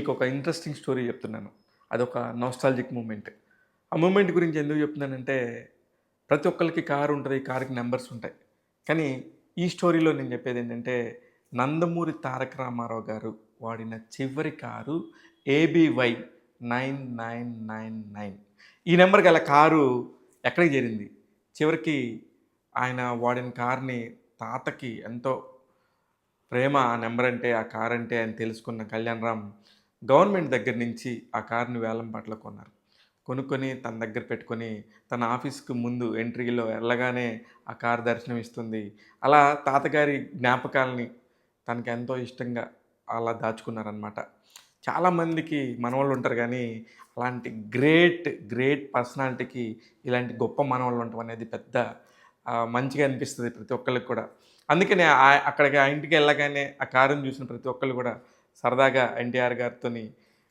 మీకొక interesting story చెప్తున్నాను. అదొక నోస్టాల్జిక్ మూమెంట్. ఆ మూమెంట్ గురించి ఎందుకు చెప్తున్నానంటే, ప్రతి ఒక్కళ్ళకి కారు ఉంటది. కారుకి నంబర్స్ ఉంటాయి. కానీ ఈ స్టోరీలో నేను చెప్పేదేంటంటే, నందమూరి తారక రామారావు గారు వాడిన చివరి కారు ఏబీవై 9999. ఈ నంబర్ గల కారు ఎక్కడికి చేరింది? చివరికి ఆయన వాడిన కార్‌ని తాతకి ఎంతో ప్రేమ ఆ నంబరంటే, ఆ కారంటే అని తెలుసుకున్న కళ్యాణరామ్ గవర్నమెంట్ దగ్గర నుంచి ఆ కార్‌ని వేలం పాటలో కొన్నారు. కొనుక్కొని తన దగ్గర పెట్టుకొని, తన ఆఫీస్‌కి ముందు ఎంట్రీలో ఎళ్ళగానే ఆ కారు దర్శనం ఇస్తుంది. అలా తాతగారి జ్ఞాపకాల్ని తనకెంతో ఇష్టంగా అలా దాచుకున్నారనమాట. చాలామందికి మనవళ్ళుంటారు గానీ, అలాంటి గ్రేట్ పర్సనాలిటీకి ఇలాంటి గొప్ప మనవళ్ళు ఉండటం అనేది పెద్ద మంచిగా అనిపిస్తది ప్రతి ఒక్కళ్ళకి కూడా. అందుకనే అక్కడికి ఆ ఇంటికెళ్ళగానే ఆ కారుని చూసిన ప్రతి ఒక్కళ్ళు గూడా సరదాగా ఎన్టీఆర్ గారితోని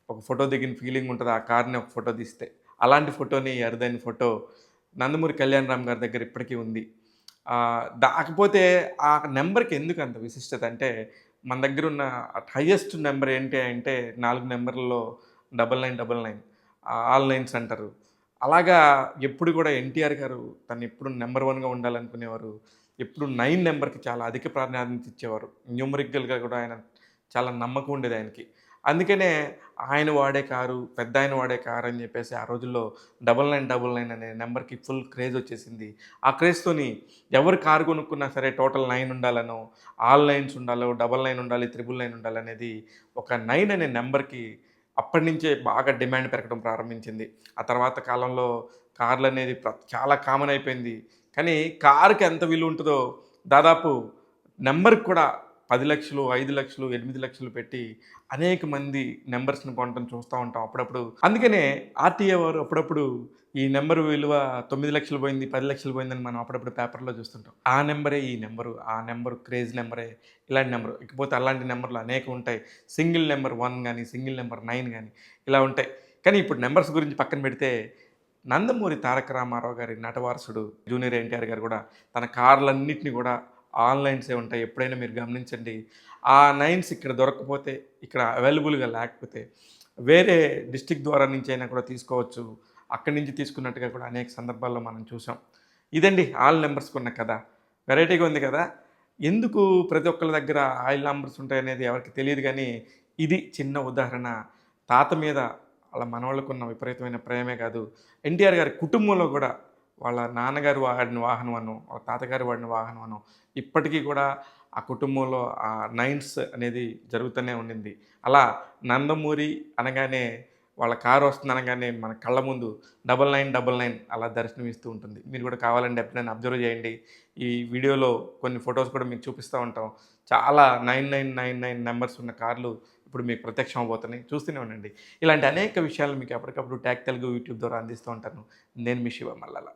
ఒక ఫోటో దిగిన ఫీలింగ్ ఉంటది. ఆ కార్‌ని ఒక ఫోటో తీస్తే. అలాంటి ఫోటోని అరుదైన ఫోటో నందమూరి కళ్యాణరామ్ గారి దగ్గర ఇప్పటికి ఉంది. కాకపోతే ఆ నంబర్‌కి ఎందుకంత విశిష్టత అంటే, మన దగ్గరున్న హైయెస్ట్ నంబర్ ఏంటి అంటే 4 నంబర్‌లలో 9999 ఆల్ నైన్స్ అంటారు. అలాగా ఎప్పుడు కూడా ఎన్టీఆర్ గారు తనెప్పుడు నంబర్ 1గా ఉండాలనుకునేవారు. ఎప్పుడు 9 నంబర్‌కి చాలా అధిక ప్రాధాన్యత ఇచ్చేవారు. న్యూమరికల్‌గా కూడా ఆయన చాలా నమ్మకం ఉండేది ఆయనకి. అందుకనే ఆయన వాడే కారు, పెద్దాయన వాడే కారు అని చెప్పేసి ఆ రోజుల్లో 9999 అనే నంబర్‌కి ఫుల్ క్రేజ్ వచ్చేసింది. ఆ క్రేజ్‌తోని ఎవరు కారు కొనుక్కున్నా సరే టోటల్ 9 ఉండాలనో, ఆల్ నైన్స్ ఉండాలో, 99 ఉండాలి, 999 ఉండాలనేది ఒక 9 అనే నంబర్‌కి అప్పటినుంచే బాగా డిమాండ్ పెరగడం ప్రారంభించింది. ఆ తర్వాత కాలంలో కార్లనేది చాలా కామన్ అయిపోయింది. కానీ కారుకి ఎంత విలువ ఉంటదో దాదాపు నంబర్‌కి కూడా 10,00,000, 5,00,000, 8,00,000 పెట్టి అనేక మంది నంబర్స్‌ని కొనటం చూస్తా ఉంటాం అప్పుడప్పుడు. అందుకనే ఆర్‌టీఏ వారు అప్పుడప్పుడు ఈ నంబర్ విలువ 9,00,000 పోయింది, 10,00,000 పోయిందని మనం అప్పుడప్పుడు పేపర్‌లో చూస్తుంటాం. ఆ నంబరే ఈ నంబరు, ఆ నంబరు క్రేజ్ నంబరే ఇలాంటి నంబరు. ఇకపోతే అలాంటి నంబర్‌లు అనేకం ఉంటాయి. సింగిల్ నంబర్ 1 గాని, సింగిల్ నంబర్ 9 గాని ఇలా ఉంటాయి. కానీ ఇప్పుడు నంబర్స్ గురించి పక్కన పెడితే నందమూరి తారక రామారావు గారి నటవారసుడు జూనియర్ ఎన్టీఆర్ గారు కూడా తన కార్లన్నిటిని కూడా ఆన్‌లైన్సే ఉంటాయి. ఎప్పుడైనా మీరు గమనించండి. ఆ నైన్స్ ఇక్కడ దొరక్కపోతే, ఇక్కడ అవైలబుల్‌గా లేకపోతే, వేరే డిస్ట్రిక్ట్ ద్వారా నుంచైనా కూడా తీసుకోవచ్చు. అక్కడి నుంచి తీసుకున్నట్టుగా కూడా అనేక సందర్భాల్లో మనం చూసాం. ఇదండి ఆల్ నంబర్స్‌కున్న కథ. వెరైటీగా ఉంది కదా! ఎందుకు ప్రతి ఒక్కళ్ళ దగ్గర ఆయిల్ నంబర్స్ ఉంటాయనేది ఎవరికీ తెలీదు గానీ, ఇది చిన్న ఉదాహరణ. తాత మీద వాళ్ళ మనవళ్ళకున్న విపరీతమైన ప్రేమే కాదు, ఎన్టీఆర్ గారి కుటుంబంలో గూడా వాళ్ళ నాన్నగారు వాడిన వాహనం అనో, వాళ్ళ తాతగారు వాడిన వాహనం అనో, ఇప్పటికీ కూడా ఆ కుటుంబంలో ఆ నైన్స్ అనేది జరుగుతూనే ఉండింది. అలా నందమూరి అనగానే వాళ్ళ కారు వస్తుందనగానే మన కళ్ళ ముందు 9999 అలా దర్శనమిస్తూ ఉంటుంది. మీరు కూడా కావాలంటే ఎప్పుడైనా అబ్జర్వ్ చేయండి. ఈ వీడియోలో కొన్ని ఫోటోస్ కూడా మీకు చూపిస్తా ఉంటాం. చాలా 9999 నంబర్స్ ఉన్న కార్లు ఇప్పుడు మీకు ప్రత్యక్షం అవబోతున్నాయి. చూస్తూనే ఉండండి. ఇలాంటి అనేక విషయాలు మీకు ఎప్పటికప్పుడు ట్యాగ్ తెలుగు యూట్యూబ్ ద్వారా అందిస్తూ ఉంటాను. నేను మీ శివ మల్లాల.